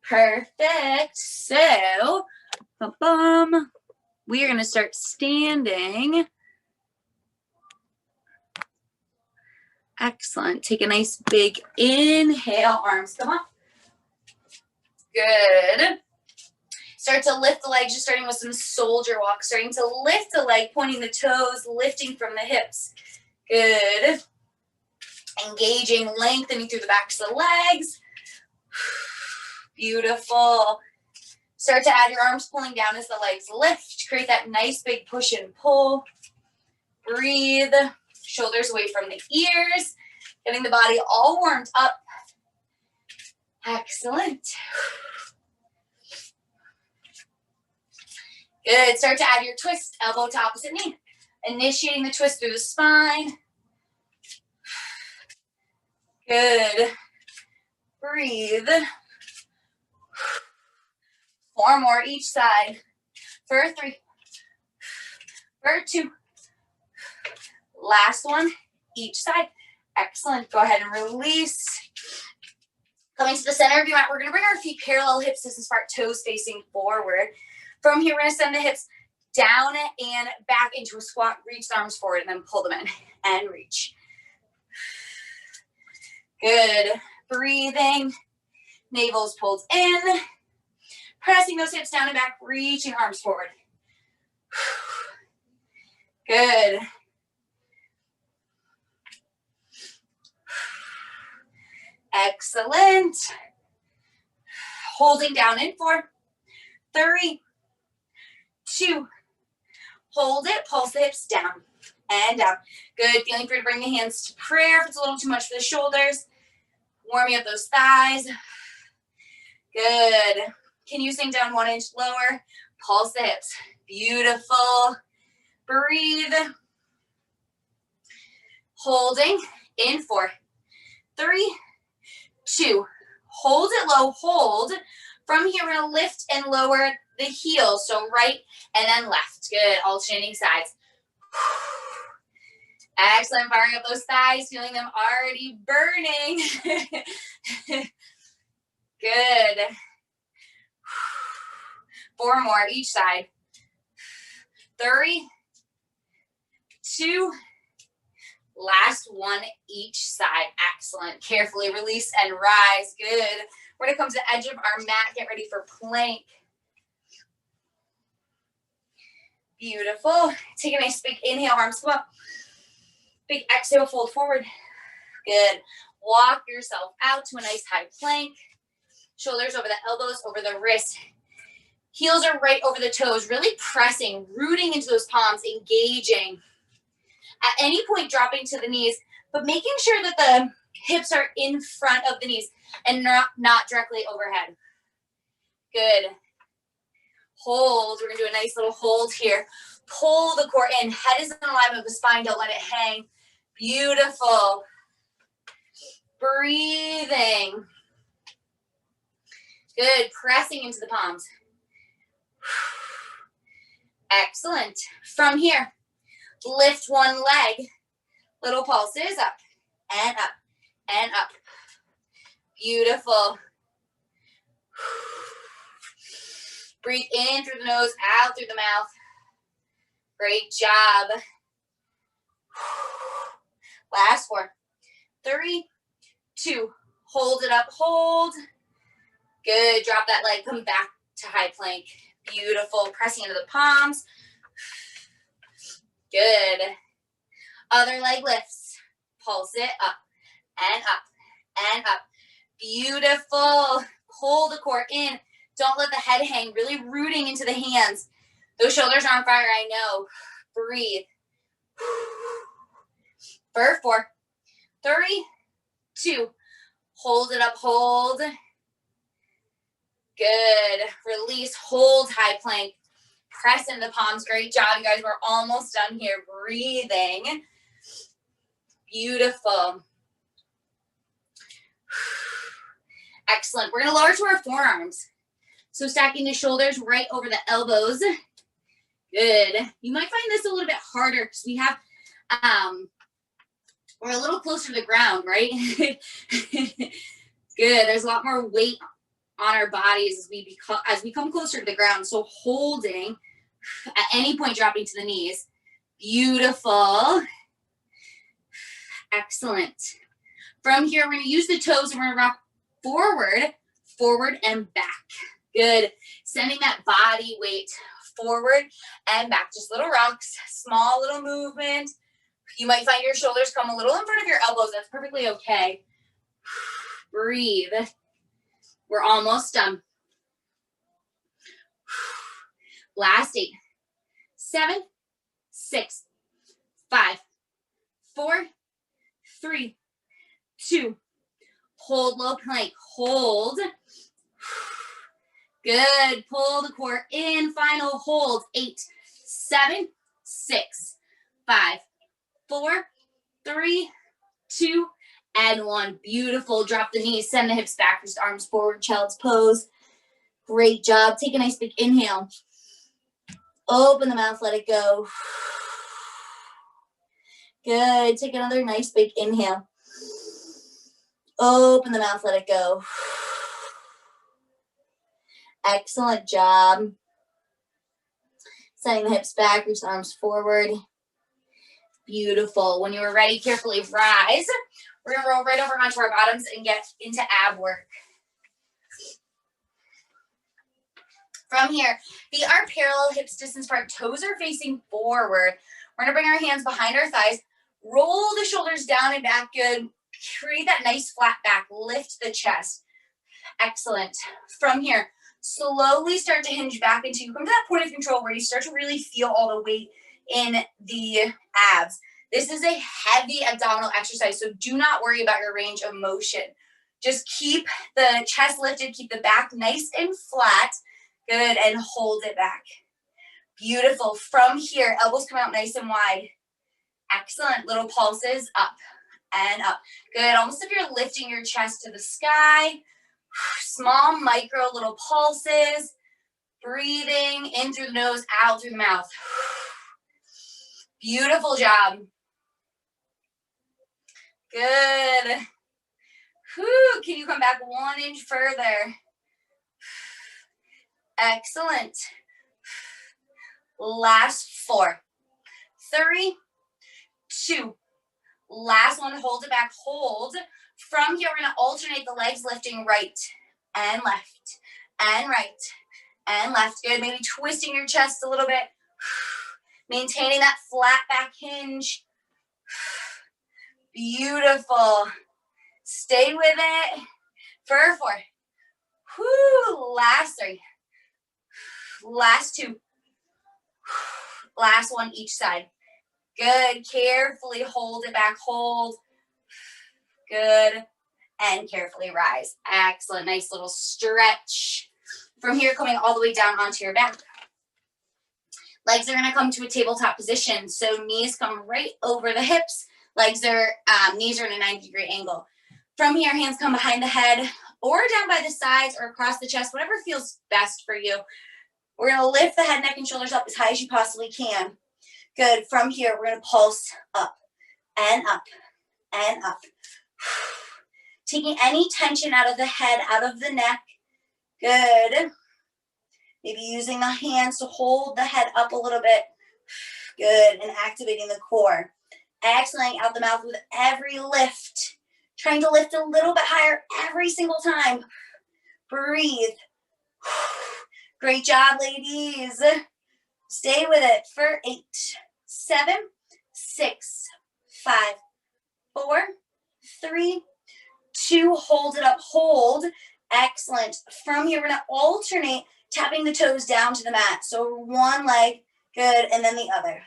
Perfect. So, we are going to start standing. Excellent. Take a nice big inhale, arms come up. Good. Start to lift the legs, just starting with some soldier walk, starting to lift the leg, pointing the toes, lifting from the hips. Good. Engaging, lengthening through the backs of the legs. Beautiful. Start to add your arms pulling down as the legs lift. Create that nice big push and pull. Breathe. Shoulders away from the ears. Getting the body all warmed up. Excellent. Good. Start to add your twist, elbow to opposite knee. Initiating the twist through the spine. Good. Breathe. 4 more each side. For 3. For 2. Last one, each side. Excellent. Go ahead and release. Coming to the center of your mat, we're going to bring our feet parallel, hips distance apart, toes facing forward. From here, we're going to send the hips down and back into a squat. Reach the arms forward and then pull them in and reach. Good. Breathing. Navel's pulled in. Pressing those hips down and back, reaching arms forward. Good. Excellent. Holding down in 4, 3, 2. Hold it, pulse the hips down and down. Good, feeling free to bring the hands to prayer if it's a little too much for the shoulders. Warming up those thighs. Good. Can you sink down 1 inch lower? Pulse the hips. Beautiful. Breathe. Holding in 4, 3, 2. Hold it low, hold. From here, we're going to lift and lower the heels. So right and then left. Good. Alternating sides. Excellent. Firing up those thighs, feeling them already burning. Good. 4 more each side. 3, 2. Last one each side. Excellent. Carefully release and rise. Good. We're going to come to the edge of our mat. Get ready for plank. Beautiful. Take a nice big inhale, arms come up. Big exhale, fold forward. Good. Walk yourself out to a nice high plank. Shoulders over the elbows, over the wrists. Heels are right over the toes, really pressing, rooting into those palms, engaging. At any point, dropping to the knees, but making sure that the hips are in front of the knees and not directly overhead. Good. Hold. We're going to do a nice little hold here. Pull the core in. Head is in alignment with the spine. Don't let it hang. Beautiful. Breathing. Good. Pressing into the palms. Excellent. From here, lift one leg. Little pulses up and up and up. Beautiful. Breathe in through the nose, out through the mouth. Great job. Last 4, 3, 2. Hold it up, hold. Good, drop that leg, come back to high plank. Beautiful, pressing into the palms. Good. Other leg lifts. Pulse it up and up and up. Beautiful. Pull the core in. Don't let the head hang. Really rooting into the hands. Those shoulders are on fire, I know. Breathe. For 4, 3, 2. Hold it up, hold. Good. Release, hold high plank. Press into the palms. Great job, you guys. We're almost done here. Breathing. Beautiful. Excellent. We're going to lower to our forearms. So stacking the shoulders right over the elbows. Good. You might find this a little bit harder because we have, we're a little closer to the ground, right? Good. There's a lot more weight on our bodies as we come closer to the ground. So holding, at any point dropping to the knees. Beautiful. Excellent. From here, we're going to use the toes and we're going to rock forward, forward and back. Good. Sending that body weight forward and back. Just little rocks, small little movement. You might find your shoulders come a little in front of your elbows. That's perfectly okay. Breathe. We're almost done. Last 8, 7, 6, 5, 4, 3, 2. Hold low plank. Hold. Good. Pull the core in. Final hold. 8, 7, 6, 5, 4, 3, 2, and 1. Beautiful. Drop the knees. Send the hips back. Just arms forward. Child's pose. Great job. Take a nice big inhale. Open the mouth. Let it go. Good. Take another nice big inhale. Open the mouth. Let it go. Excellent job. Sending the hips back. Reach the arms forward. Beautiful. When you are ready, carefully rise. We're going to roll right over onto our bottoms and get into ab work. From here, feet are parallel, hips distance apart, toes are facing forward. We're going to bring our hands behind our thighs, roll the shoulders down and back. Good. Create that nice flat back. Lift the chest. Excellent. From here, slowly start to hinge back until you come to that point of control where you start to really feel all the weight in the abs. This is a heavy abdominal exercise, so do not worry about your range of motion. Just keep the chest lifted, keep the back nice and flat. Good, and hold it back. Beautiful. From here, elbows come out nice and wide. Excellent. Little pulses up and up. Good. Almost if you're lifting your chest to the sky. Small, micro, little pulses. Breathing in through the nose, out through the mouth. Beautiful job. Good. Whew. Can you come back 1 inch further? Excellent. Last 4, 3, 2. Last one, hold it back, hold. From here, we're going to alternate the legs, lifting right and left and right and left. Good. Maybe twisting your chest a little bit. Maintaining that flat back hinge. Beautiful. Stay with it for 4. Whoo. Last 3. Last 2. Last one each side. Good. Carefully hold it back. Hold. Good. And carefully rise. Excellent. Nice little stretch. From here, coming all the way down onto your back. Legs are going to come to a tabletop position. So knees come right over the hips. Knees are in a 90-degree angle. From here, hands come behind the head or down by the sides or across the chest, whatever feels best for you. We're going to lift the head, neck, and shoulders up as high as you possibly can. Good. From here, we're going to pulse up and up and up. Taking any tension out of the head, out of the neck. Good. Maybe using the hands to hold the head up a little bit. Good. And activating the core. Exhaling out the mouth with every lift. Trying to lift a little bit higher every single time. Breathe. Great job, ladies. Stay with it for 8, 7, 6, 5, 4, 3, 2. Hold it up. Hold. Excellent. From here, we're going to alternate tapping the toes down to the mat. So one leg, good, and then the other.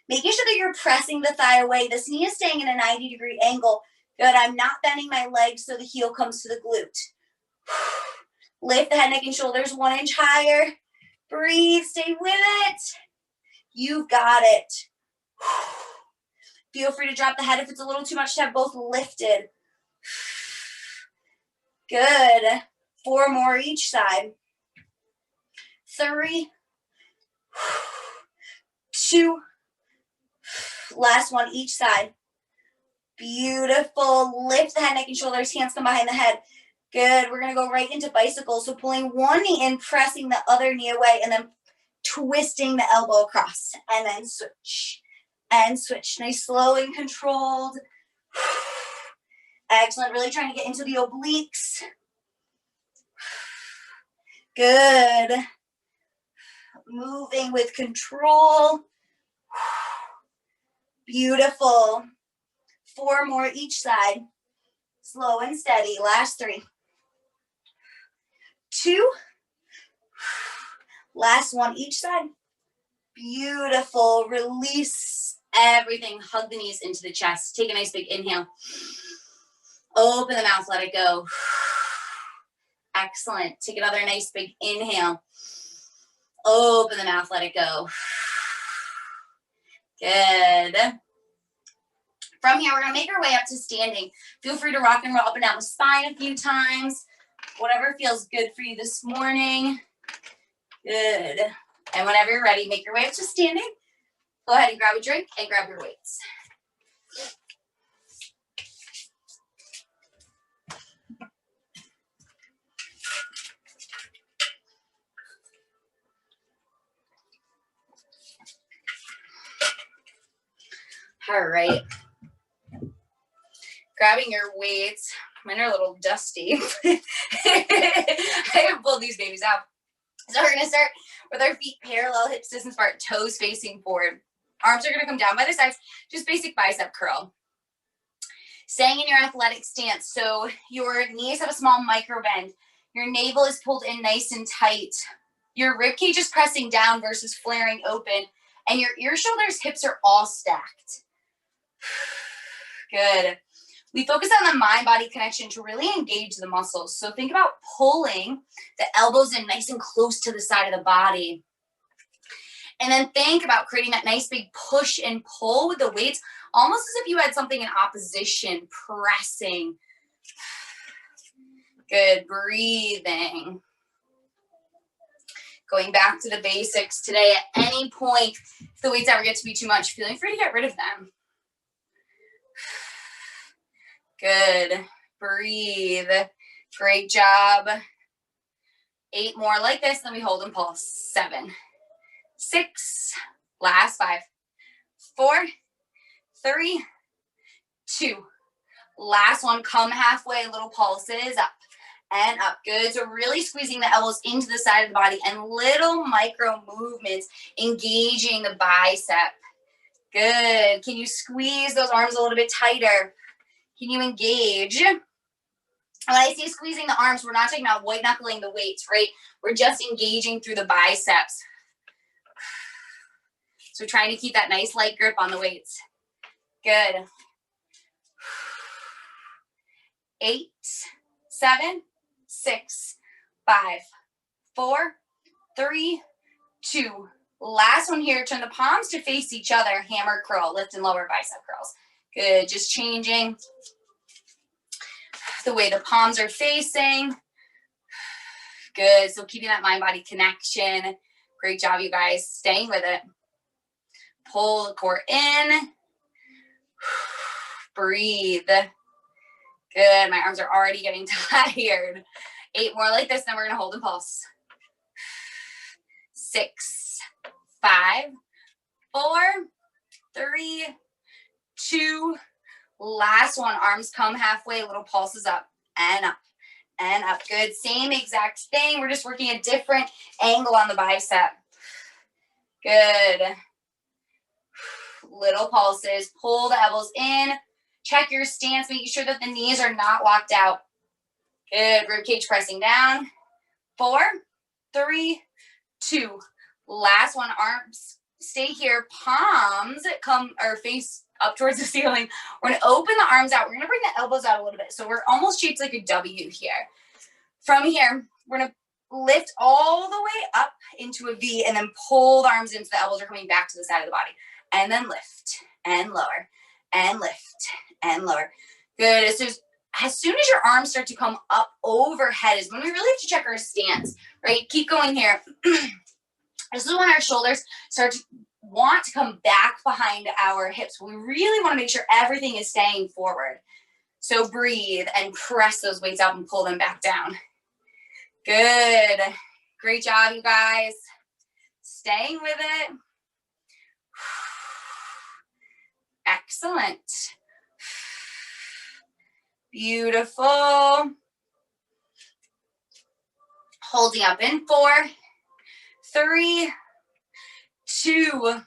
Making sure that you're pressing the thigh away. This knee is staying in a 90-degree angle. Good. I'm not bending my legs so the heel comes to the glute. Lift the head, neck, and shoulders 1 inch higher. Breathe. Stay with it. You've got it. Feel free to drop the head if it's a little too much to have both lifted. Good. 4 more each side. 3, 2. Last one each side. Beautiful. Lift the head, neck, and shoulders. Hands come behind the head. Good. We're going to go right into bicycle. So pulling one knee in, pressing the other knee away, and then twisting the elbow across, and then switch and switch. Nice, slow and controlled. Excellent. Really trying to get into the obliques. Good. Moving with control. Beautiful. 4 more each side. Slow and steady. Last 3. 2. Last 1 each side. Beautiful. Release everything. Hug the knees into the chest. Take a nice big inhale. Open the mouth. Let it go. Excellent. Take another nice big inhale. Open the mouth. Let it go. Good. From here, we're going to make our way up to standing. Feel free to rock and roll up and down the spine a few times. Whatever feels good for you this morning. Good. And whenever you're ready, make your way up to standing. Go ahead and grab a drink and grab your weights. All right. Grabbing your weights. Mine are a little dusty. I haven't pulled these babies out. So we're going to start with our feet parallel, hips distance apart, toes facing forward. Arms are going to come down by the sides, just basic bicep curl. Staying in your athletic stance. So your knees have a small micro bend. Your navel is pulled in nice and tight. Your rib cage is pressing down versus flaring open. And your ear, shoulders, hips are all stacked. Good. We focus on the mind-body connection to really engage the muscles. So think about pulling the elbows in nice and close to the side of the body. And then think about creating that nice big push and pull with the weights, almost as if you had something in opposition, pressing. Good. Breathing. Going back to the basics today. At any point, if the weights ever get to be too much, feeling free to get rid of them. Good. Breathe. Great job. 8 more like this, then we hold and pulse. 7, 6, last 5, 4, 3, 2. Last one, come halfway, little pulses, up and up. Good. So really squeezing the elbows into the side of the body and little micro movements, engaging the bicep. Good. Can you squeeze those arms a little bit tighter? Can you engage? When I say squeezing the arms, we're not talking about white knuckling the weights, right? We're just engaging through the biceps. So trying to keep that nice light grip on the weights. Good. 8, 7, 6, 5, 4, 3, 2. Last one here. Turn the palms to face each other. Hammer curl, lift and lower bicep curls. Good. Just changing the way the palms are facing. Good. So keeping that mind-body connection. Great job, you guys. Staying with it. Pull the core in. Breathe. Good. My arms are already getting tired. 8 more like this, then we're going to hold and pulse. 6, 5, 4, 3, 2. Last one. Arms come halfway, little pulses up and up and up. Good. Same exact thing. We're just working a different angle on the bicep. Good. Little pulses. Pull the elbows in. Check your stance, making sure that the knees are not locked out. Good. Rib cage pressing down. 4, 3, 2. Last one. Arms stay here. Palms come or face up towards the ceiling. We're going to open the arms out. We're going to bring the elbows out a little bit. So we're almost shaped like a W here. From here, we're going to lift all the way up into a V and then pull the arms into the elbows are coming back to the side of the body. And then lift and lower and lift and lower. Good. As soon as your arms start to come up overhead is when we really have to check our stance, right? Keep going here. This is when our shoulders start to want to come back behind our hips. We really want to make sure everything is staying forward. So breathe and press those weights up and pull them back down. Good. Great job, you guys. Staying with it. Excellent. Beautiful. Holding up in 4, 3, 2.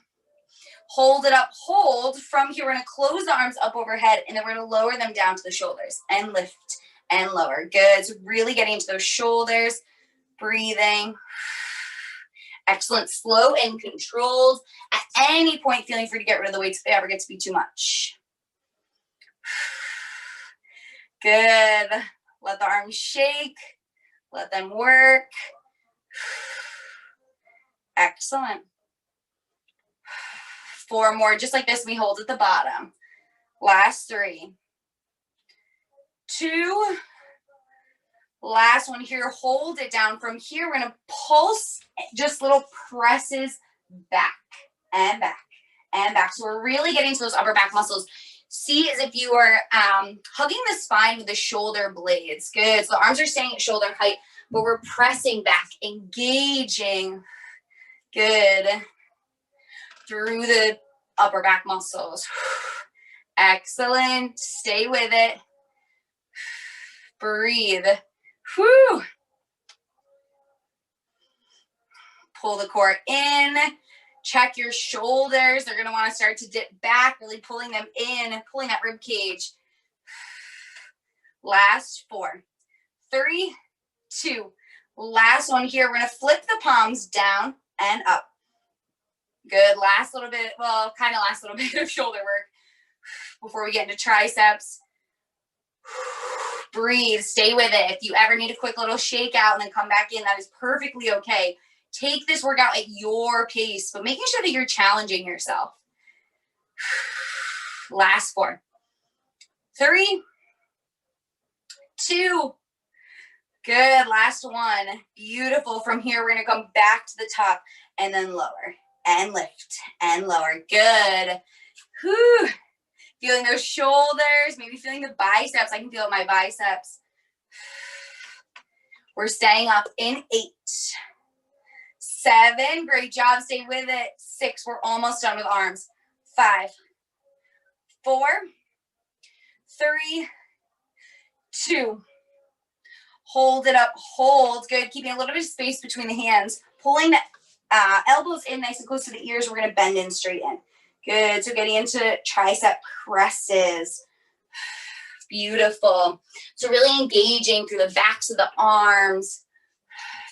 Hold it up, hold. From here, we're gonna close the arms up overhead, and then we're gonna lower them down to the shoulders and lift and lower. Good, so really getting into those shoulders, breathing. Excellent, slow and controlled. At any point, feeling free to get rid of the weights if they ever get to be too much. Good, let the arms shake, let them work. Excellent. 4 more, just like this, we hold at the bottom. Last 3, 2, last one here, hold it down. From here, we're gonna pulse, just little presses back and back and back. So we're really getting to those upper back muscles. See as if you are hugging the spine with the shoulder blades. Good, so the arms are staying at shoulder height, but we're pressing back, engaging. Good. Through the upper back muscles. Excellent. Stay with it. Breathe. Whew. Pull the core in. Check your shoulders. They're going to want to start to dip back, really pulling them in, pulling that rib cage. Last 4, 3, 2. Last one here. We're going to flip the palms down and up. Good, last little bit, well, kind of last little bit of shoulder work before we get into triceps. Breathe, stay with it. If you ever need a quick little shake out and then come back in, that is perfectly okay. Take this workout at your pace, but making sure that you're challenging yourself. Last 4, 3, 2. Good, last one. Beautiful. From here, we're gonna come back to the top and then lower. And lift and lower. Good. Whew. Feeling those shoulders, maybe feeling the biceps. I can feel my biceps. We're staying up in 8, 7. Great job. Stay with it. 6. We're almost done with arms. 5, 4, 3, 2. Hold it up. Hold. Good. Keeping a little bit of space between the hands. Pulling the elbows in nice and close to the ears. We're going to bend in, straighten. Good. So getting into tricep presses. Beautiful. So really engaging through the backs of the arms.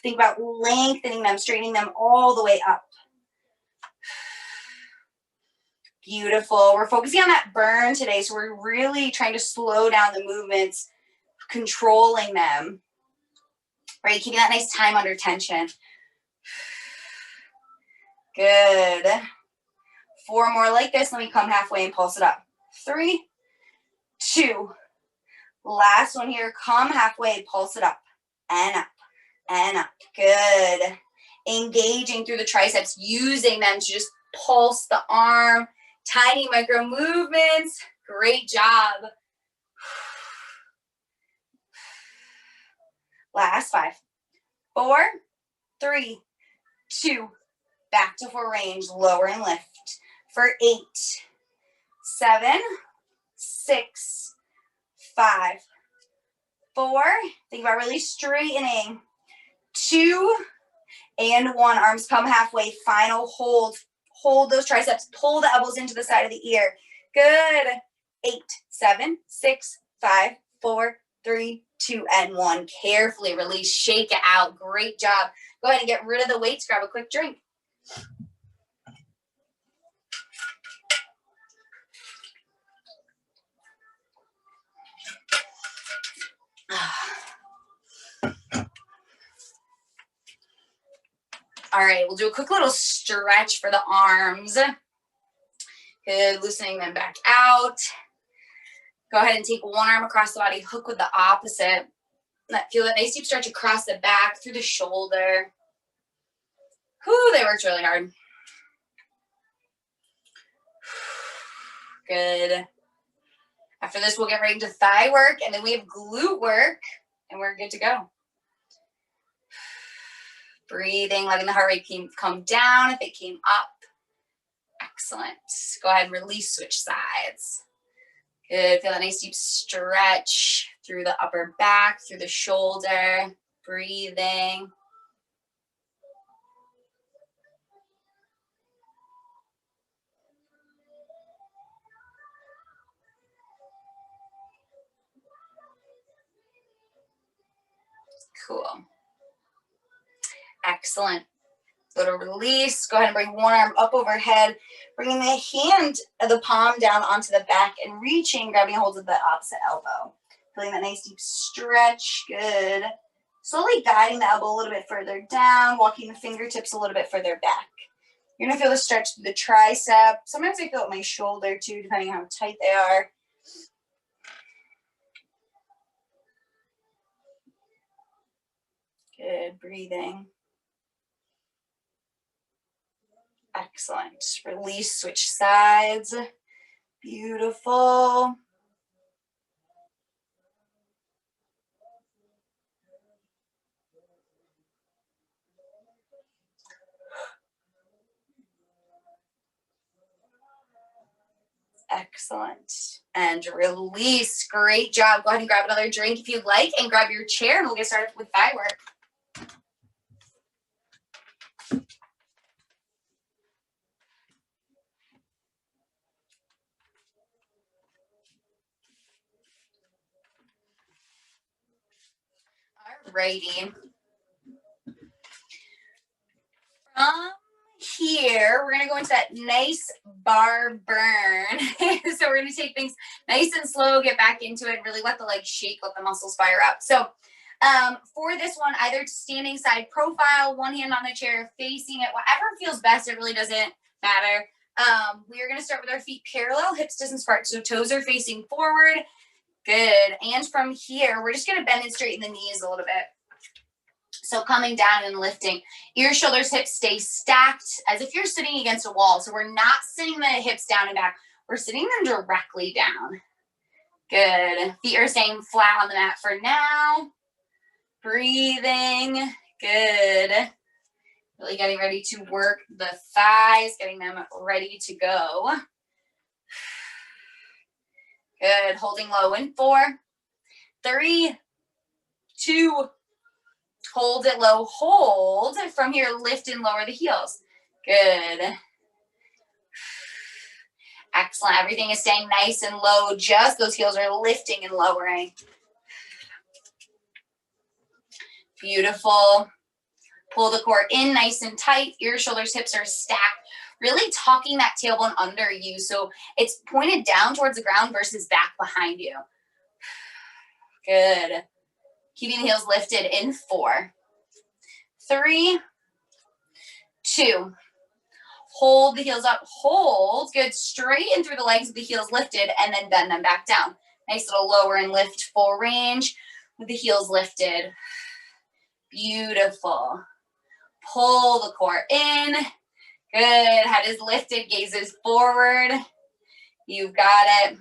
Think about lengthening them, straightening them all the way up. Beautiful. We're focusing on that burn today. So we're really trying to slow down the movements, controlling them. Right? Keeping that nice time under tension. Good. 4 more like this. Let me come halfway and pulse it up. 3, 2. Last one here. Come halfway, pulse it up and up and up. Good. Engaging through the triceps, using them to just pulse the arm. Tiny micro movements. Great job. Last 5, 4, 3, 2. Back to full range, lower and lift. For 8, 7, 6, 5, 4. Think about really straightening. 2 and 1. Arms come halfway. Final hold. Hold those triceps. Pull the elbows into the side of the ear. Good. 8, 7, 6, 5, 4, 3, 2, and 1. Carefully release. Shake it out. Great job. Go ahead and get rid of the weights. Grab a quick drink. All right, we'll do a quick little stretch for the arms. Good, loosening them back out. Go ahead and take one arm across the body, hook with the opposite. Feel that nice deep stretch across the back, through the shoulder. Whew, they worked really hard. Good. After this, we'll get right into thigh work, and then we have glute work, and we're good to go. Breathing, letting the heart rate come down if it came up. Excellent. Go ahead and release, switch sides. Good, feel that nice deep stretch through the upper back, through the shoulder. Breathing. Cool. Excellent. Little release. Go ahead and bring one arm up overhead, bringing the hand of the palm down onto the back and reaching, grabbing a hold of the opposite elbow. Feeling that nice deep stretch. Good. Slowly guiding the elbow a little bit further down, walking the fingertips a little bit further back. You're going to feel the stretch through the tricep. Sometimes I feel it my shoulder too, depending on how tight they are. Good. Breathing. Excellent. Release, switch sides. Beautiful. Excellent. And release. Great job. Go ahead and grab another drink if you'd like, and grab your chair, and we'll get started with thigh work. Alrighty. From here, we're going to go into that nice bar burn. So we're going to take things nice and slow, get back into it, really let the legs shake, let the muscles fire up. So for this one, either standing side profile, one hand on the chair, facing it, whatever feels best. It really doesn't matter. We are going to start with our feet parallel, hips distance apart. So toes are facing forward. Good. And from here, we're just going to bend and straighten the knees a little bit. So coming down and lifting. Ears, shoulders, hips stay stacked as if you're sitting against a wall. So we're not sitting the hips down and back. We're sitting them directly down. Good. Feet are staying flat on the mat for now. Breathing. Good. Really getting ready to work the thighs, getting them ready to go. Good. Holding low in 4, 3, 2, hold it low, hold. From here, lift and lower the heels. Good. Excellent. Everything is staying nice and low. Just those heels are lifting and lowering. Beautiful. Pull the core in nice and tight. Ears, shoulders, hips are stacked. Really tucking that tailbone under you. So it's pointed down towards the ground versus back behind you. Good. Keeping the heels lifted in 4, 3, 2. Hold the heels up. Hold. Good. Straighten through the legs with the heels lifted and then bend them back down. Nice little lower and lift, full range with the heels lifted. Beautiful. Pull the core in. Good. Head is lifted. Gaze is forward. You've got it.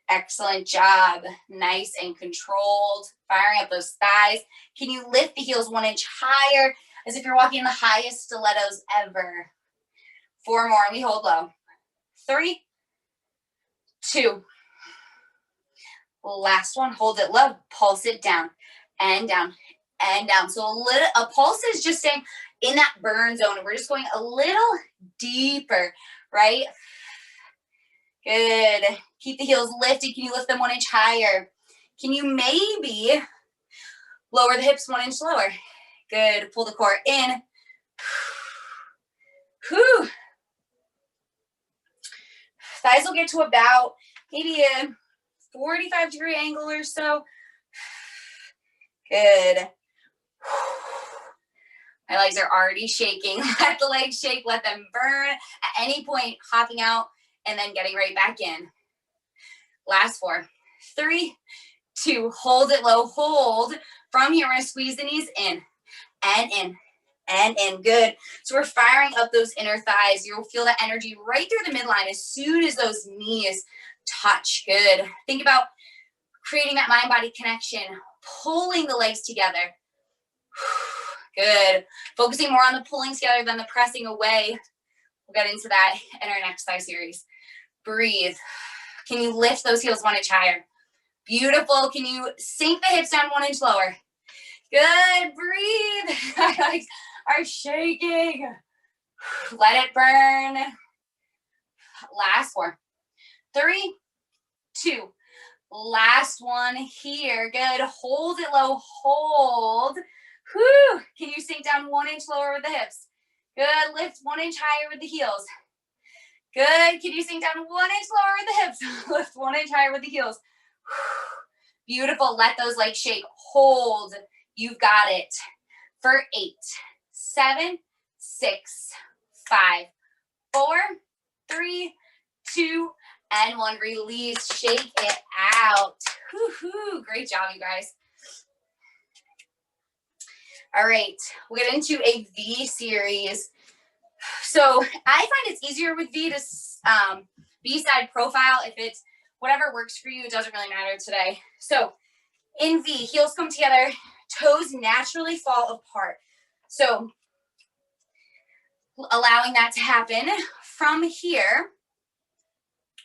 Excellent job. Nice and controlled. Firing up those thighs. Can you lift the heels 1 inch higher as if you're walking in the highest stilettos ever? 4 more and we hold low. 3, 2. Last one. Hold it low. Pulse it down and down and down. So a pulse is just staying in that burn zone. We're just going a little deeper, right? Good. Keep the heels lifted. Can you lift them 1 inch higher? Can you maybe lower the hips 1 inch lower? Good. Pull the core in. Whew. Thighs will get to about maybe a 45-degree angle or so. Good. My legs are already shaking. Let the legs shake. Let them burn. At any point, hopping out and then getting right back in. Last 4, 3, 2. Hold it low. Hold. From here, we're going to squeeze the knees in and in and in. Good. So we're firing up those inner thighs. You'll feel that energy right through the midline as soon as those knees touch. Good. Think about creating that mind-body connection, pulling the legs together. Good. Focusing more on the pulling together than the pressing away. We'll get into that in our next thigh series. Breathe. Can you lift those heels 1 inch higher? Beautiful. Can you sink the hips down 1 inch lower? Good. Breathe. My legs are shaking. Let it burn. Last 4. 3, 2. Last one here. Good. Hold it low. Hold. Whew. Can you sink down 1 inch lower with the hips? Good. Lift 1 inch higher with the heels. Good. Can you sink down 1 inch lower with the hips? Lift 1 inch higher with the heels. Beautiful. Let those legs shake. Hold. You've got it. For 8, 7, 6, 5, 4, 3, 2, and 1. Release. Shake it out. Woo-hoo. Great job, you guys. All right. We'll get into a V series. So I find it's easier with V to V-side profile. If it's whatever works for you, it doesn't really matter today. So in V, heels come together, toes naturally fall apart. So allowing that to happen. From here,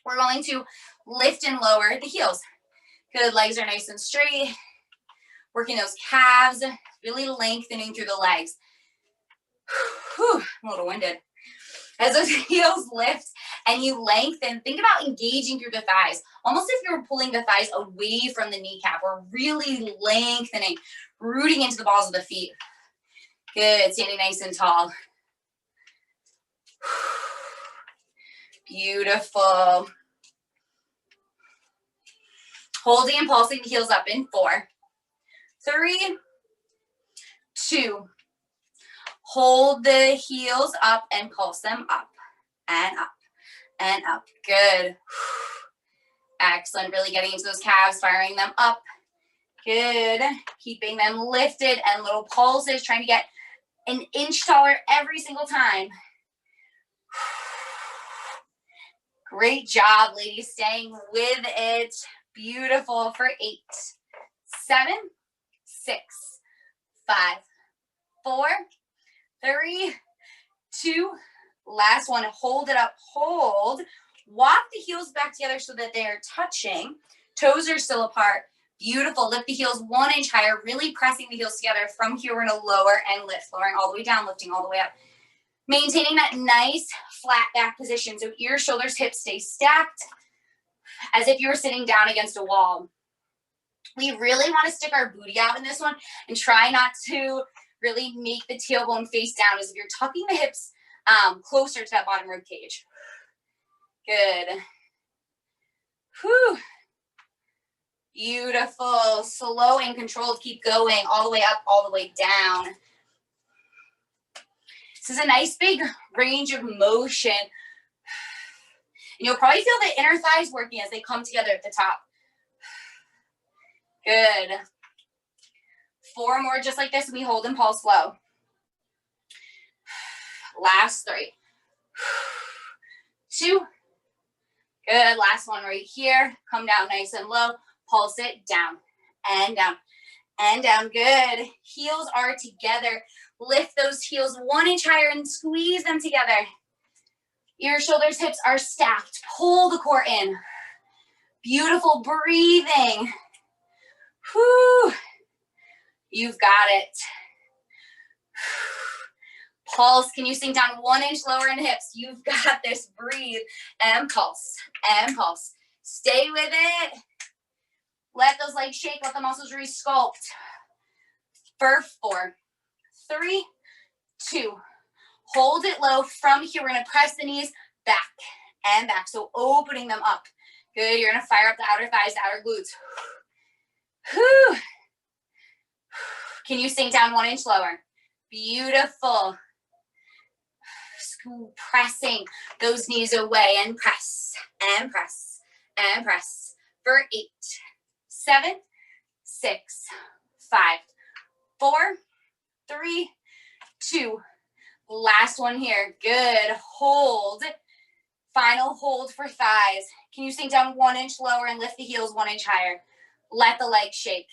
we're going to lift and lower the heels. Good. Legs are nice and straight. Working those calves, really lengthening through the legs. Whew, I'm a little winded. As those heels lift and you lengthen, think about engaging through the thighs. Almost if you were pulling the thighs away from the kneecap. We're really lengthening, rooting into the balls of the feet. Good. Standing nice and tall. Beautiful. Holding and pulsing the heels up in 4, 3, 2. Hold the heels up and pulse them up and up and up. Good. Excellent. Really getting into those calves, firing them up. Good. Keeping them lifted and little pulses, trying to get an inch taller every single time. Great job, ladies. Staying with it. Beautiful. For 8, 7, 6, 5, 4, 3, 2. Last one. Hold it up. Hold. Walk the heels back together so that they are touching. Toes are still apart. Beautiful. Lift the heels 1 inch higher, really pressing the heels together. From here, we're going to lower and lift, lowering all the way down, lifting all the way up. Maintaining that nice flat back position. So ears, shoulders, hips stay stacked as if you were sitting down against a wall. We really want to stick our booty out in this one and try not to really make the tailbone face down, as if you're tucking the hips closer to that bottom rib cage. Good. Whew. Beautiful. Slow and controlled. Keep going all the way up, all the way down. This is a nice big range of motion. And you'll probably feel the inner thighs working as they come together at the top. Good. 4 more just like this, and we hold and pulse slow. Last 3. 2. Good. Last one right here. Come down nice and low. Pulse it down and down and down. Good. Heels are together. Lift those heels 1 inch higher and squeeze them together. Ears, shoulders, hips are stacked. Pull the core in. Beautiful breathing. Whew. You've got it. Pulse. Can you sink down 1 inch lower in hips? You've got this. Breathe and pulse and pulse. Stay with it. Let those legs shake. Let the muscles re-sculpt. For 4, 3, 2. Hold it low. From here, we're going to press the knees back and back. So opening them up. Good. You're going to fire up the outer thighs, the outer glutes. Whew. Can you sink down 1 inch lower? Beautiful. Pressing those knees away and press and press and press. For 8, 7, 6, 5, 4, 3, 2. Last one here. Good. Hold. Final hold for thighs. Can you sink down 1 inch lower and lift the heels 1 inch higher? Let the legs shake.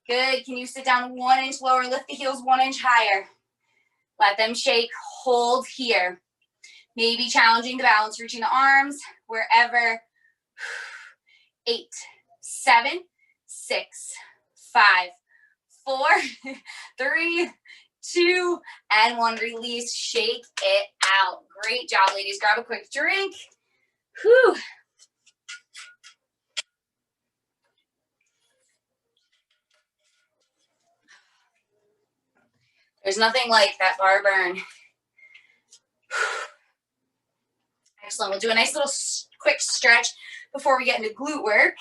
Good. Can you sit down 1 inch lower and lift the heels 1 inch higher? Let them shake. Hold here. Maybe challenging the balance, reaching the arms wherever. 8, 7, 6, 5, 4, 3, 2, and 1. Release. Shake it out. Great job, ladies. Grab a quick drink. Whew. There's nothing like that bar burn. Excellent. We'll do a nice little quick stretch before we get into glute work.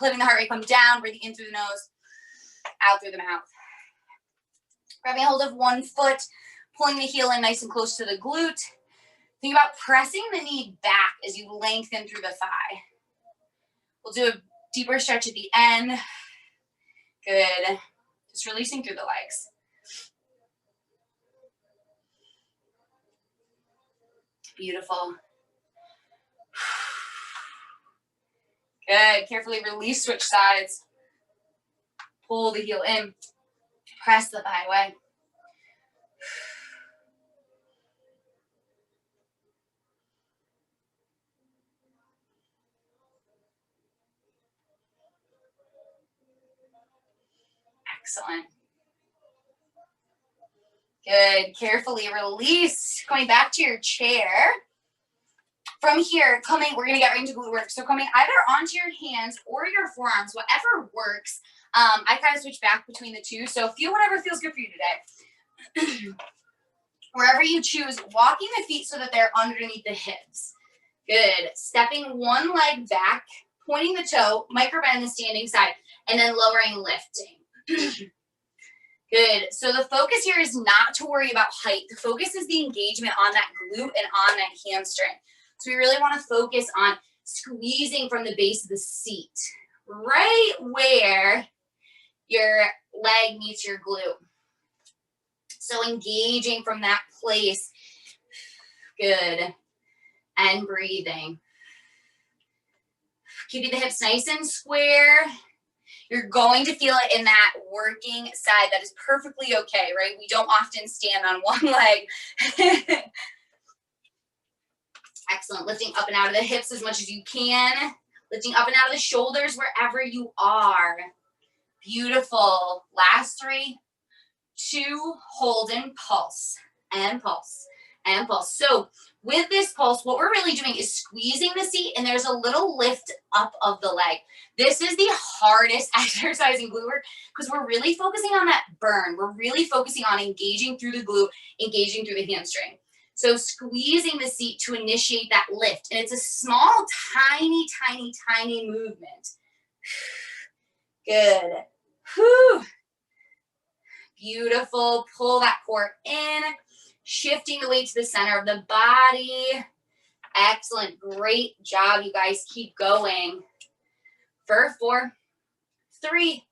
Letting the heart rate come down, breathing in through the nose, out through the mouth. Grabbing a hold of one foot, pulling the heel in nice and close to the glute. Think about pressing the knee back as you lengthen through the thigh. We'll do a deeper stretch at the end. Good. Just releasing through the legs. Beautiful. Good. Carefully release, switch sides. Pull the heel in. Press the thigh away. Excellent. Good. Carefully release. Coming back to your chair. From here, we're going to get right into glute work. So coming either onto your hands or your forearms, whatever works. I kind of switch back between the two. So feel whatever feels good for you today. Wherever you choose, walking the feet so that they're underneath the hips. Good. Stepping one leg back, pointing the toe, micro bend the standing side, and then lowering, lifting. Good. So the focus here is not to worry about height. The focus is the engagement on that glute and on that hamstring. So we really want to focus on squeezing from the base of the seat, right where your leg meets your glute. So engaging from that place. Good. And breathing. Keeping the hips nice and square. You're going to feel it in that working side. That is perfectly okay, right? We don't often stand on one leg. Excellent. Lifting up and out of the hips as much as you can. Lifting up and out of the shoulders wherever you are. Beautiful. Last 3, 2, hold and pulse. And pulse. And pulse. So with this pulse, what we're really doing is squeezing the seat, and there's a little lift up of the leg. This is the hardest exercise in glute work because we're really focusing on that burn. We're really focusing on engaging through the glute, engaging through the hamstring. So squeezing the seat to initiate that lift. And it's a small, tiny, tiny, tiny movement. Good. Whew. Beautiful. Pull that core in. Shifting the weight to the center of the body. Excellent. Great job, you guys. Keep going. For 4, 3,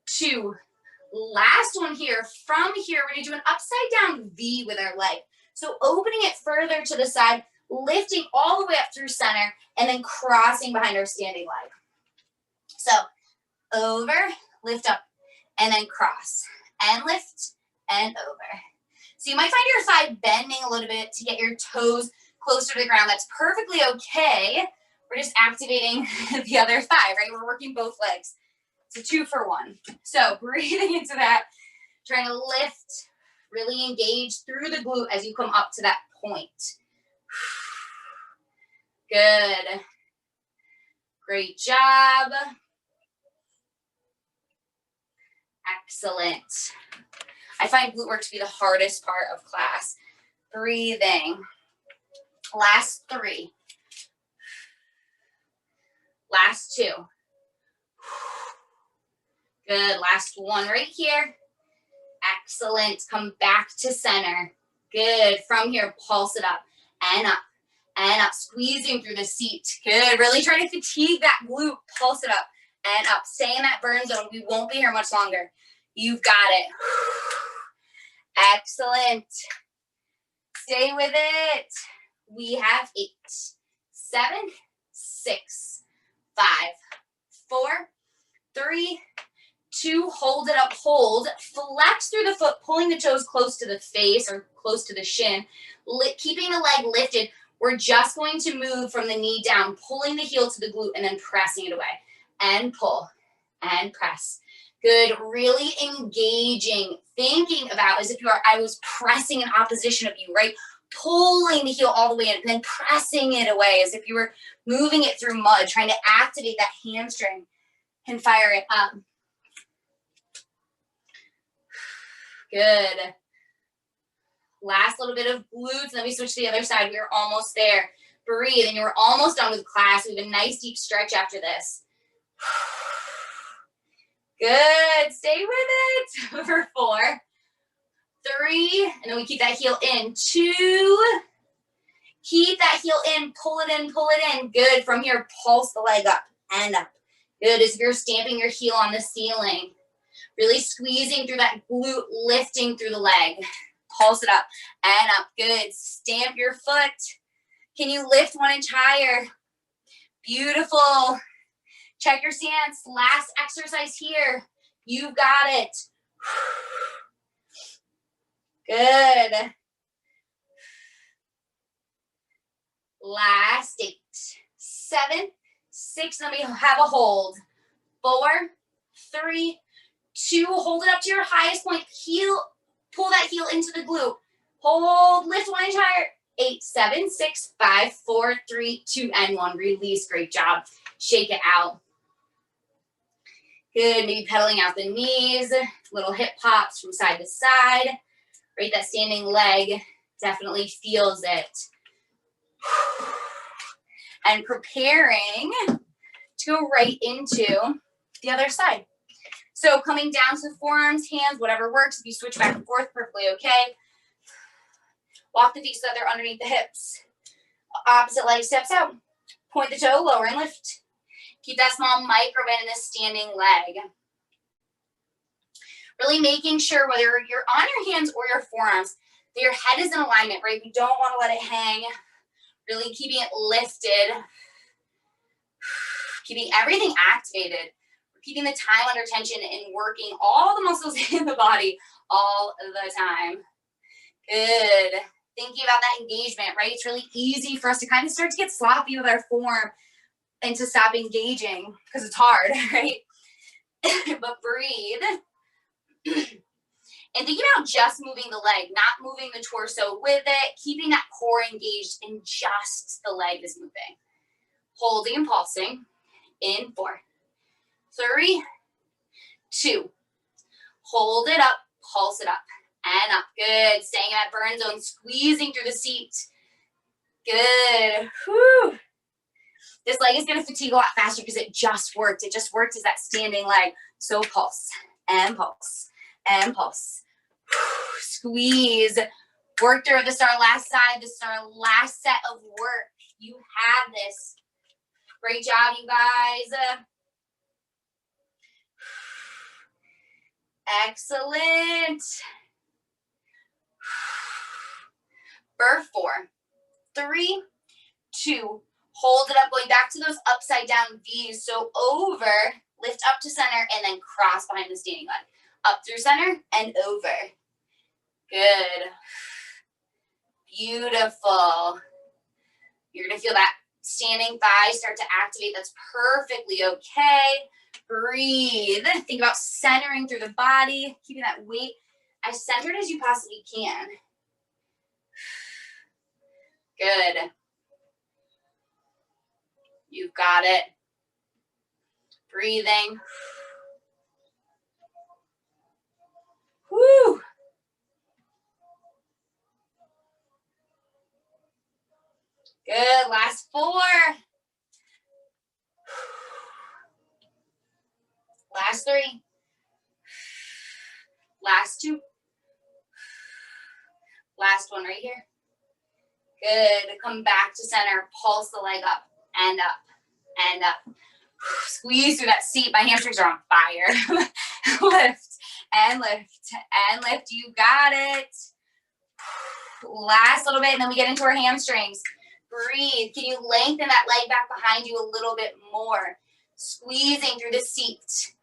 2. Last one here. From here, we're going to do an upside down V with our leg. So opening it further to the side, lifting all the way up through center, and then crossing behind our standing leg. So over, lift up, and then cross. And lift, and over. So you might find your thigh bending a little bit to get your toes closer to the ground. That's perfectly okay. We're just activating the other thigh, right? We're working both legs. It's a 2 for 1. So breathing into that, trying to lift, really engage through the glute as you come up to that point. Good. Great job. Excellent. I find glute work to be the hardest part of class. Breathing. Last 3. Last 2. Good. Last 1 right here. Excellent. Come back to center. Good. From here, pulse it up and up and up. Squeezing through the seat. Good. Really trying to fatigue that glute. Pulse it up and up. Stay in that burn zone. We won't be here much longer. You've got it. Excellent. Stay with it. We have 8, 7, 6, 5, 4, 3, 2, hold it up, hold. Flex through the foot, pulling the toes close to the face or close to the shin, keeping the leg lifted. We're just going to move from the knee down, pulling the heel to the glute and then pressing it away. And pull and press. Good, really engaging, thinking about as if I was pressing in opposition of you, right? Pulling the heel all the way in and then pressing it away as if you were moving it through mud, trying to activate that hamstring and fire it up. Good. Last little bit of glutes, and then we switch to the other side. We are almost there. Breathe, and you're almost done with class. We have a nice deep stretch after this. Good, stay with it for 4, 3, and then we keep that heel in. 2, keep that heel in, pull it in, pull it in. Good, from here, pulse the leg up and up. Good, as if you're stamping your heel on the ceiling. Really squeezing through that glute, lifting through the leg. Pulse it up and up. Good, stamp your foot. Can you lift 1 inch higher? Beautiful. Check your stance. Last exercise here. You got it. Good. Last 8, 7, 6. Let me have a hold. 4, 3, 2. Hold it up to your highest point. Heel. Pull that heel into the glute. Hold. Lift 1 inch higher. 8, 7, 6, 5, 4, 3, 2, and 1. Release. Great job. Shake it out. Good, maybe pedaling out the knees, little hip pops from side to side. Right, that standing leg definitely feels it. And preparing to go right into the other side. So coming down to the forearms, hands, whatever works. If you switch back and forth, perfectly okay. Walk the feet so that they're underneath the hips. Opposite leg steps out. Point the toe, lower and lift. Keep that small micro bend in the standing leg. Really making sure whether you're on your hands or your forearms, that your head is in alignment, right? We don't want to let it hang. Really keeping it lifted. Keeping everything activated. Keeping the time under tension and working all the muscles in the body all the time. Good. Thinking about that engagement, right? It's really easy for us to kind of start to get sloppy with our form and to stop engaging because it's hard, right? But breathe. And think about just moving the leg, not moving the torso with it, keeping that core engaged and just the leg is moving. Holding and pulsing in 4, 3, 2. Hold it up, pulse it up and up. Good. Staying in that burn zone, squeezing through the seat. Good. Whew. This leg is going to fatigue a lot faster because it just worked. It just worked as that standing leg. So pulse and pulse and pulse. Squeeze. Work through. This is our last side. This is our last set of work. You have this. Great job, you guys. Excellent. For 4, 3, 2. Hold it up, going back to those upside down V's. So over, lift up to center, and then cross behind the standing leg. Up through center and over. Good. Beautiful. You're going to feel that standing thigh start to activate. That's perfectly okay. Breathe. Think about centering through the body, keeping that weight as centered as you possibly can. Good. You've got it. Breathing. Woo. Good. Last 4. Last 3. Last 2. Last one right here. Good. Come back to center. Pulse the leg up and up and up. Squeeze through that seat. My hamstrings are on fire. Lift and lift, and lift. You got it. Last little bit, and then we get into our hamstrings. Breathe. Can you lengthen that leg back behind you a little bit more? Squeezing through the seat.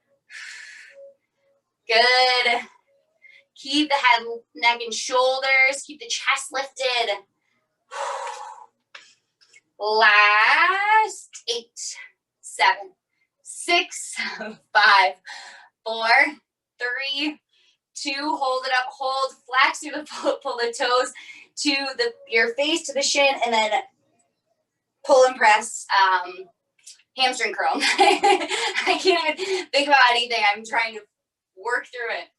Good. Keep the head, neck, and shoulders. Keep the chest lifted. Last 8, 7, 6, 5, 4, 3, 2. Hold it up. Hold. Flex through the foot. Pull the toes to your face to the shin, and then pull and press hamstring curl. I can't even think about anything. I'm trying to work through it.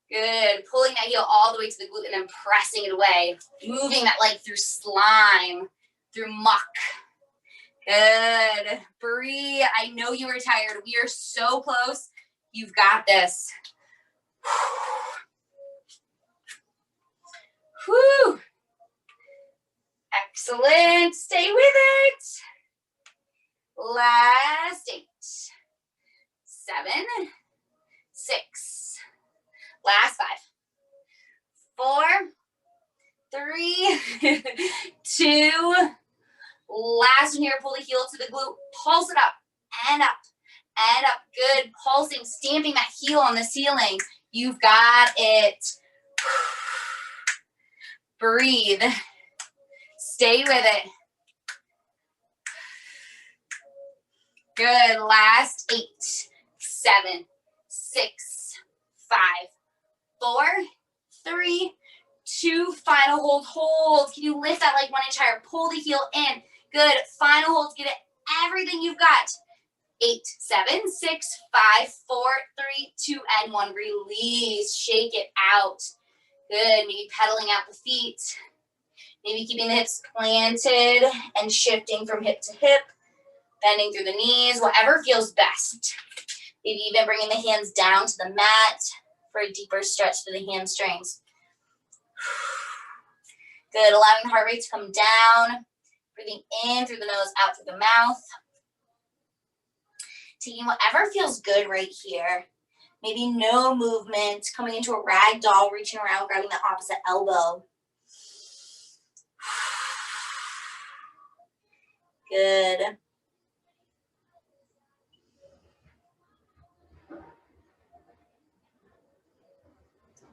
Good. Pulling that heel all the way to the glute and then pressing it away. Moving that leg through slime, through muck. Good. Breathe. I know you are tired. We are so close. You've got this. Whew. Excellent. Stay with it. Last 8, 7, 6. Last 5, 4, 3, 2. Last one here. Pull the heel to the glute. Pulse it up and up and up. Good. Pulsing, stamping that heel on the ceiling. You've got it. Breathe. Stay with it. Good. Last 8, 7, 6, 5, 4, 3, 2. Final hold. Hold. Can you lift that leg 1 inch higher? Pull the heel in. Good. Final hold. Get it. Everything you've got. 8, 7, 6, 5, 4, 3, 2, and 1. Release. Shake it out. Good. Maybe pedaling out the feet. Maybe keeping the hips planted and shifting from hip to hip. Bending through the knees. Whatever feels best. Maybe even bringing the hands down to the mat for a deeper stretch to the hamstrings. Good. Allowing the heart rate to come down. Breathing in through the nose, out through the mouth. Taking whatever feels good right here. Maybe no movement. Coming into a rag doll, reaching around, grabbing the opposite elbow. Good.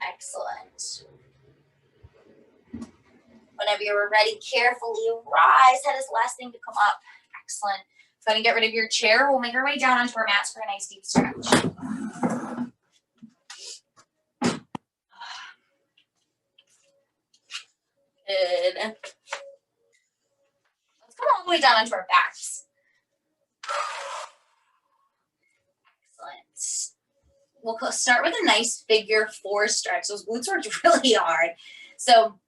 Excellent. Whenever you're ready, carefully rise. Head is the last thing to come up. Excellent. Go ahead and get rid of your chair. We'll make our way down onto our mats for a nice deep stretch. Good. Let's come all the way down onto our backs. Excellent. We'll start with a nice figure 4 stretch. Those glutes worked really hard. So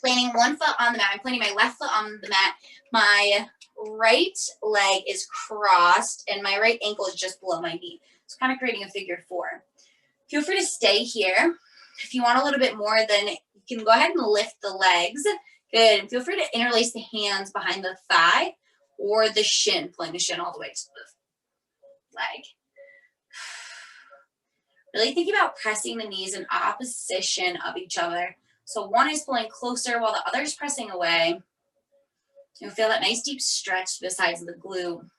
planting one foot on the mat. I'm planting my left foot on the mat. My right leg is crossed and my right ankle is just below my knee. So kind of creating a figure 4. Feel free to stay here. If you want a little bit more, then you can go ahead and lift the legs. Good. And feel free to interlace the hands behind the thigh or the shin, pulling the shin all the way to the leg. Really think about pressing the knees in opposition of each other. So one is pulling closer while the other is pressing away. You'll feel that nice deep stretch to the sides of the glute.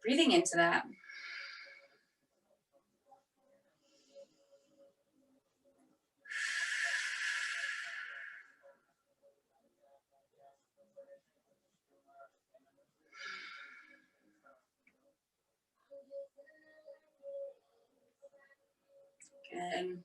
Breathing into that. Good.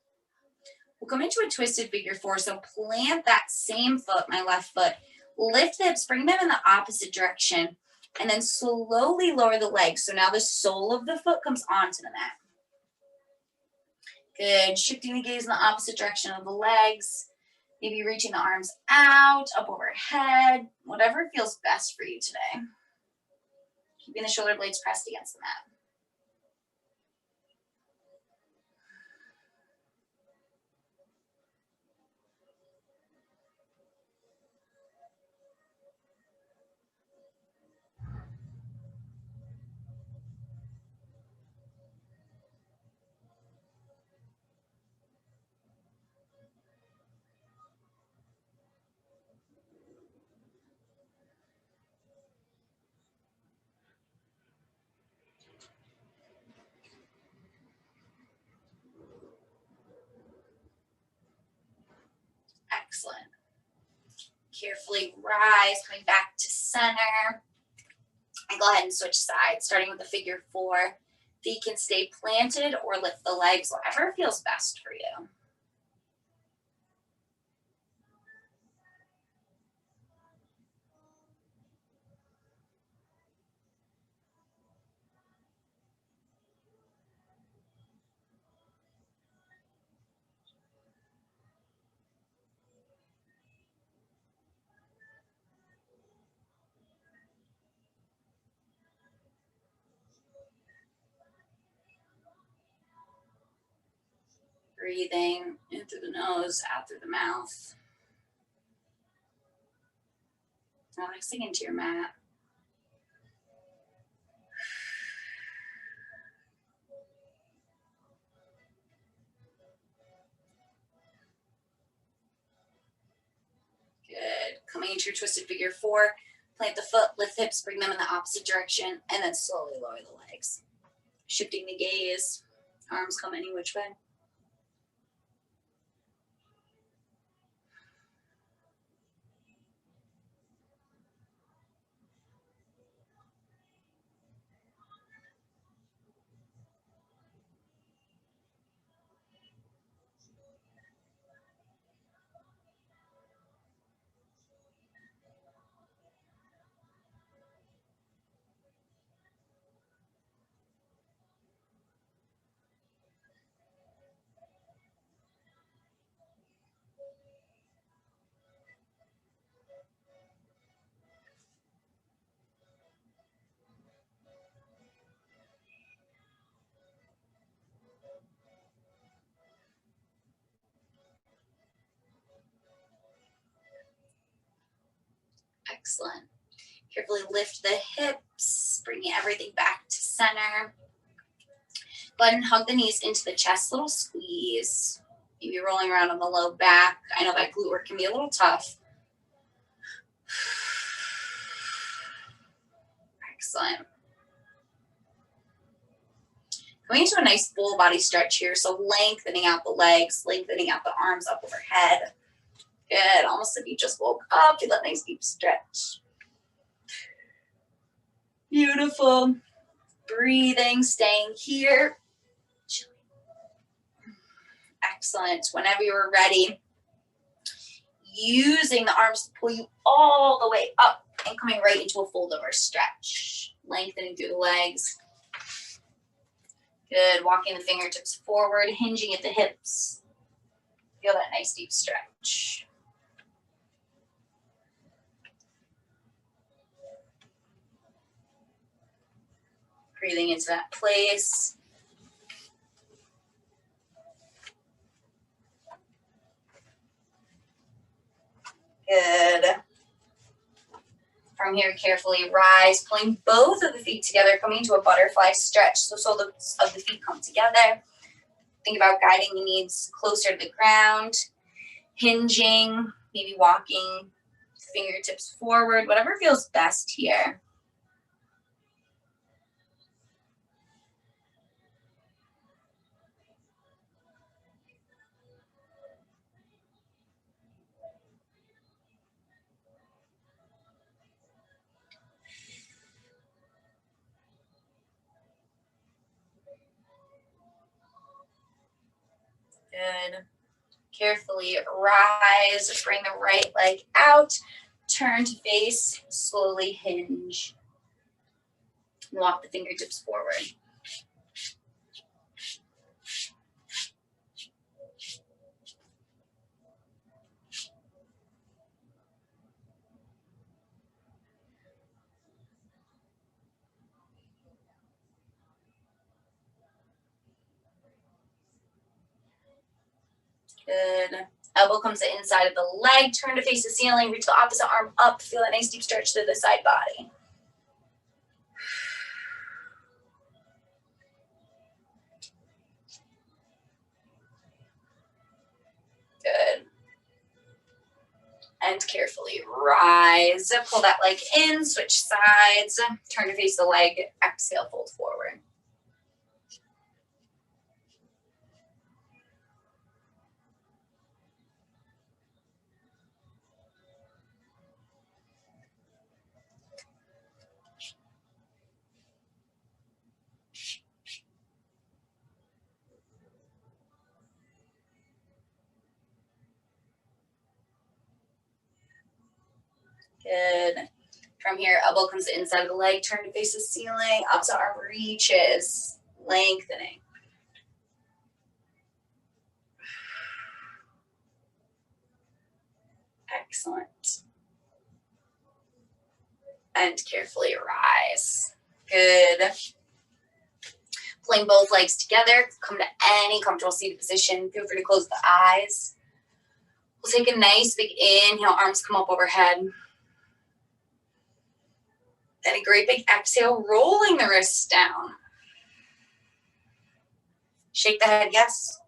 We'll come into a twisted figure 4. So plant that same foot, my left foot. Lift the hips, bring them in the opposite direction. And then slowly lower the legs. So now the sole of the foot comes onto the mat. Good. Shifting the gaze in the opposite direction of the legs. Maybe reaching the arms out, up overhead. Whatever feels best for you today. Keeping the shoulder blades pressed against the mat. carefully rise, coming back to center. And go ahead and switch sides, starting with the figure 4. Feet can stay planted or lift the legs, whatever feels best for you. Breathing in through the nose, out through the mouth. Relaxing into your mat. Good. Coming into your twisted figure 4. Plant the foot, lift the hips, bring them in the opposite direction, and then slowly lower the legs. Shifting the gaze. Arms come any which way. Excellent. Carefully lift the hips, bringing everything back to center. Go ahead and hug the knees into the chest, little squeeze. Maybe rolling around on the low back. I know that glute work can be a little tough. Excellent. Going into a nice full body stretch here. So lengthening out the legs, lengthening out the arms up overhead. Good. Almost if you just woke up. Feel that nice deep stretch. Beautiful. Breathing, staying here. Excellent. Whenever you're ready, using the arms to pull you all the way up and coming right into a fold over stretch. Lengthening through the legs. Good. Walking the fingertips forward, hinging at the hips. Feel that nice deep stretch. Breathing into that place. Good. From here, carefully rise, pulling both of the feet together, coming into a butterfly stretch. So soles of the feet come together. Think about guiding the knees closer to the ground, hinging, maybe walking fingertips forward, whatever feels best here. Good. Carefully rise, bring the right leg out, turn to face, slowly hinge. Walk the fingertips forward. Good. Elbow comes to the inside of the leg, turn to face the ceiling, reach the opposite arm up, feel that nice deep stretch through the side body. Good. And carefully rise, pull that leg in, switch sides, turn to face the leg, exhale, fold forward. Good. From here, elbow comes to the inside of the leg, turn to face the ceiling, opposite arm reaches, lengthening. Excellent. And carefully rise. Good. Pulling both legs together, come to any comfortable seated position. Feel free to close the eyes. We'll take a nice big inhale, arms come up overhead. Then a great big exhale, rolling the wrists down. Shake the head, yes.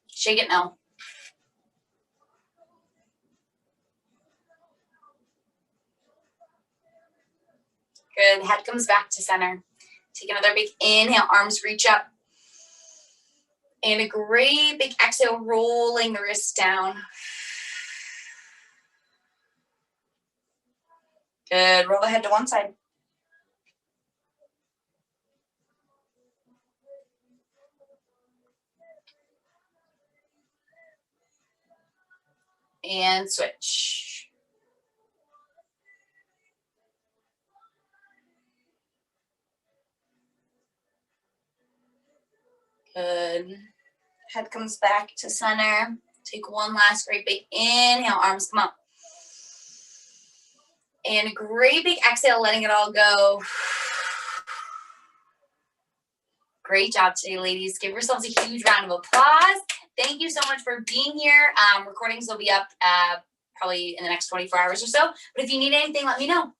Shake it, no. Good, head comes back to center. Take another big inhale, arms reach up. And a great big exhale, rolling the wrists down. Good, roll the head to one side. And switch. Good. Head comes back to center. Take one last great big inhale, arms come up. And a great big exhale, letting it all go. Great job today, ladies. Give yourselves a huge round of applause. Thank you so much for being here. Recordings will be up probably in the next 24 hours or so. But if you need anything, let me know.